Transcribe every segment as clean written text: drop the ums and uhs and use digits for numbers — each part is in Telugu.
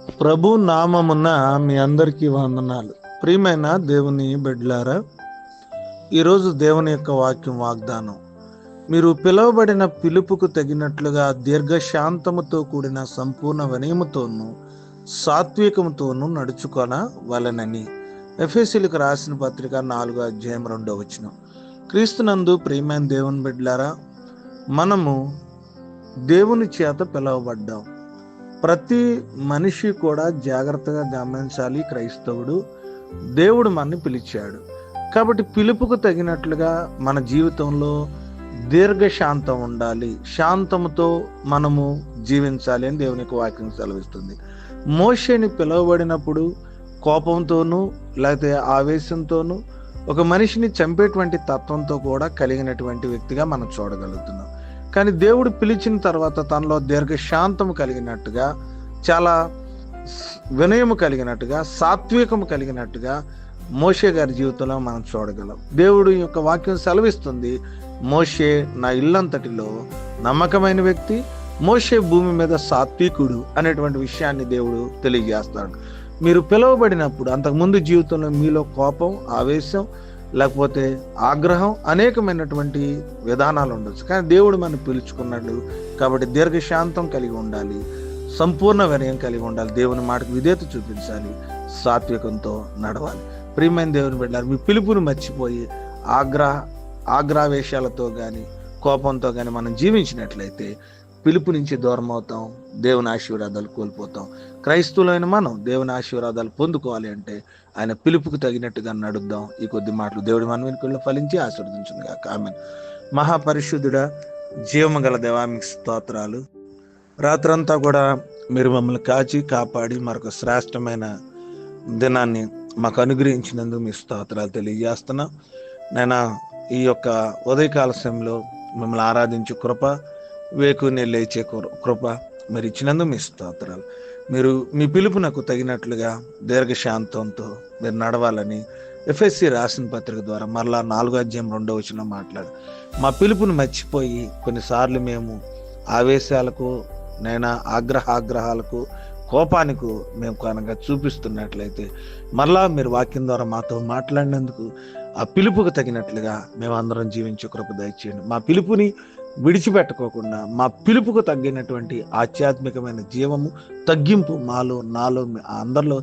ప్రభు నామమున మీ అందరికీ వందనాలు. ప్రియమైన దేవుని బిడ్డలారా, ఈరోజు దేవుని యొక్క వాగ్దానం, మీరు పిలువబడిన పిలుపుకు తగినట్లుగా దీర్ఘశాంతముతో కూడిన సంపూర్ణ వినయముతోనూ సాత్వికముతోనూ నడుచుకొన వలనని. ఎఫెసీయులకు రాసిన పత్రిక 4:2. క్రీస్తునందు ప్రియమైన దేవుని బిడ్డలారా, మనము దేవుని చేత పిలువబడ్డాం. ప్రతి మనిషి కూడా జాగ్రత్తగా గమనించాలి. క్రైస్తవుడు, దేవుడు మనని పిలిచాడు కాబట్టి పిలుపుకు తగినట్లుగా మన జీవితంలో దీర్ఘశాంతం ఉండాలి, శాంతముతో మనము జీవించాలి అని దేవుని యొక్క వాక్యం సెలవిస్తుంది. మోషేని పిలువబడినప్పుడు కోపంతోనూ లేకపోతే ఆవేశంతోనూ ఒక మనిషిని చంపేటువంటి తత్వంతో కూడా కలిగినటువంటి వ్యక్తిగా మనం చూడగలుగుతున్నాం. కానీ దేవుడు పిలిచిన తర్వాత తనలో దీర్ఘశాంతము కలిగినట్టుగా, చాలా వినయము కలిగినట్టుగా, సాత్వికము కలిగినట్టుగా మోషే గారి జీవితంలో మనం చూడగలం. దేవుడు యొక్క వాక్యం సెలవిస్తుంది, మోషే నా ఇల్లంతటిలో నమ్మకమైన వ్యక్తి, మోషే భూమి మీద సాత్వికుడు అనేటువంటి విషయాన్ని దేవుడు తెలియజేస్తాడు. మీరు పిలువబడినప్పుడు అంతకుముందు జీవితంలో మీలో కోపం, ఆవేశం లేకపోతే ఆగ్రహం, అనేకమైనటువంటి విధానాలు ఉండొచ్చు. కానీ దేవుడు మనం పిలుచుకున్నాడు కాబట్టి దీర్ఘశాంతం కలిగి ఉండాలి, సంపూర్ణ వినయం కలిగి ఉండాలి, దేవుని మాటకు విధేయత చూపించాలి, సాత్వికంతో నడవాలి. ప్రియమైన దేవుని బిడ్డలారా, మీ పిలుపుని మర్చిపోయి ఆగ్రహవేశాలతో కానీ కోపంతో కానీ మనం జీవించినట్లయితే పిలుపు నుంచి దూరం అవుతాం, దేవుని ఆశీర్వాదాలు కోల్పోతాం. క్రైస్తవులైన మనం దేవుని ఆశీర్వాదాలు పొందుకోవాలి అంటే ఆయన పిలుపుకు తగినట్టుగా నడుద్దాం. ఈ కొద్ది మాటలు దేవుడి మన వెనుకల్లో ఫలించి ఆశీర్వదించుగాక. ఆమేన్. మహాపరిశుద్ధుడా, జీవమగల దేవా, మీకు స్తోత్రాలు. రాత్రంతా కూడా మీరు మమ్మల్ని కాచి కాపాడి మరొక శ్రేష్టమైన దినాన్ని మాకు అనుగ్రహించినందుకు మీ స్తోత్రాలు తెలియజేస్తున్నాం. నేను ఈ యొక్క ఉదయకాల సమయంలో మిమ్మల్ని ఆరాధించే కృప, వేకునే లేచే కృప మీరు ఇచ్చినందుకు మీ స్తోత్రాలు. మీరు మీ పిలుపునకు తగినట్లుగా దీర్ఘశాంతంతో మీరు నడవాలని ఎఫెసీ రాసిన పత్రిక ద్వారా మరలా 4:2 మాట్లాడు. మా పిలుపుని మర్చిపోయి కొన్నిసార్లు మేము ఆవేశాలకు, ఆగ్రహాలకు, కోపానికి మేము కనుక చూపిస్తున్నట్లయితే మరలా మీరు వాక్యం ద్వారా మాతో మాట్లాడినందుకు ఆ పిలుపుకు తగినట్లుగా మేము అందరం జీవించే కృప దయచేయండి. మా పిలుపుని విడిచిపెట్టుకోకుండా మా పిలుపుకు తగ్గినటువంటి ఆధ్యాత్మికమైన జీవము, తగ్గింపు నాలో అందరిలో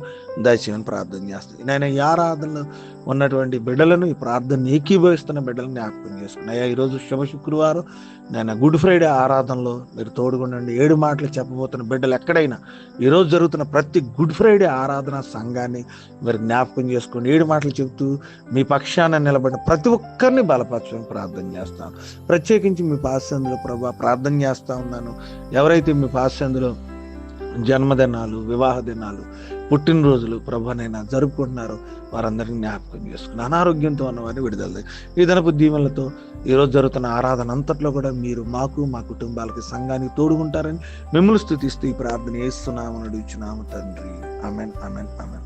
దయచేయమని ప్రార్థన చేస్తాను. నేను ఈ ఆరాధనలో ఉన్నటువంటి బిడ్డలను, ఈ ప్రార్థన ఏకీభవిస్తున్న బిడ్డలను జ్ఞాపకం చేసుకున్నాను. ఈరోజు శుక్రవారం నేను గుడ్ ఫ్రైడే ఆరాధనలో మీరు తోడుగుండండి. 7 మాటలు చెప్పబోతున్న బిడ్డలు ఎక్కడైనా ఈరోజు జరుగుతున్న ప్రతి గుడ్ ఫ్రైడే ఆరాధన సంఘాన్ని మీరు జ్ఞాపకం చేసుకోండి. 7 మాటలు చెబుతూ మీ పక్షాన నిలబడిన ప్రతి ఒక్కరిని బలపరచమని ప్రార్థన చేస్తాను. ప్రత్యేకించి మీ పాశ్చందులో ప్రభా ప్రార్థన చేస్తా ఉన్నాను. ఎవరైతే మీ పాశ్చందులో జన్మదినాలు, వివాహ దినాలు, పుట్టినరోజులు ప్రభానైనా జరుపుకుంటున్నారో వారందరినీ జ్ఞాపకం చేసుకుని అనారోగ్యంతో ఉన్నవారిని విడుదల ఈ దినపు దీవెనలతో ఈరోజు జరుగుతున్న ఆరాధన అంతట్లో కూడా మీరు మాకు, మా కుటుంబాలకి, సంఘానికి తోడుకుంటారని మిమ్మల్ని స్తుతిస్తూ ఈ ప్రార్థన చేస్తున్నామని అడుగుచున్నాము తండ్రి. ఆమేన్, ఆమేన్, ఆమేన్.